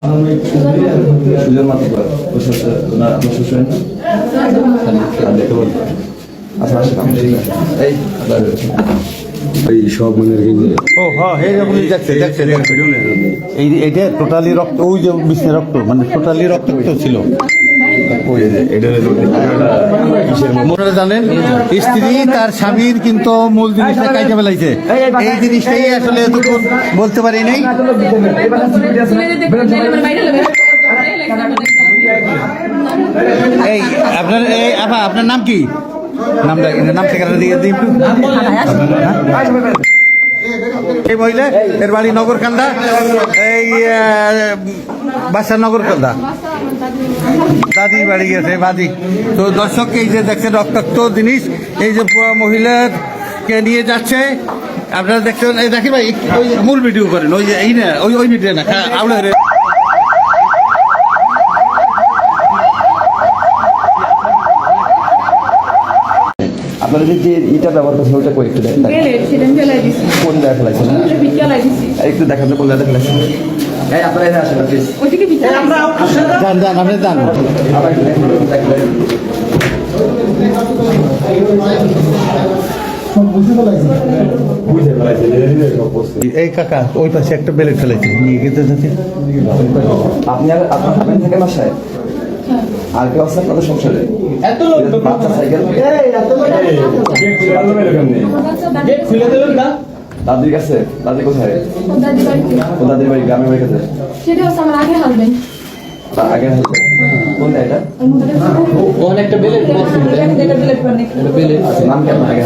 সুজন মাত্র আপনার শ্বশুর দেখতে বলবো আচ্ছা এই সব মনে ও হ্যাঁ এই দেখছে এইটা টোটালি রক্ত, ওই যে বিষ্ণু রক্ত মানে টোটালি রক্ত ছিল। আপনারা জানেন স্ত্রী তার স্বামীর কিন্তু মূল জিনিসটা কাইটা ফেলাইছে, এই জিনিসটাই আসলে এতক্ষণ বলতে পারি নাই। এই আপনার আপনার নাম কি? নাম ঠিকানা দিয়ে দিই একটু। এই মহিলা এর বাড়ি নগরকান্দা, এই বাসা নগরকান্দা, দাদি বাড়ি গেছে বাদি। তো দর্শক এই যে দেখছেন রক্তাক্ত জিনিস, এই যে মহিলাকে নিয়ে যাচ্ছে আপনারা দেখছেন। এই দেখি ভাই ওই মূল ভিডিও করেন, ওই যে এই না ওই ভিডিও না আউলে আপনারা যে ইটা ব্যবহার করছেন ওটা কই একটু দেখেন কোন জায়গায় ফেলাইছেন একটু দেখাতে কোন জায়গায় ফেলাইছেন। এই আপনারা এখানে আসেন প্লিজ, যান যান আপনি যান। এই কাকা ওই পাশে একটা বেলেট ফেলেছে নিয়ে গেতে যাতে। আপনি আর আপনার হাবেন থেকে বাসায় আর কেউ আছে আপনাদের সংসারে? বাচ্চা সাইকেল দাদির কাছে? দাদি কোথায়? দাদির বাড়ি গ্রামের বাড়ি কাছে? আগে কোন এটা অনেকটা বেলেট নাম কেমন আগে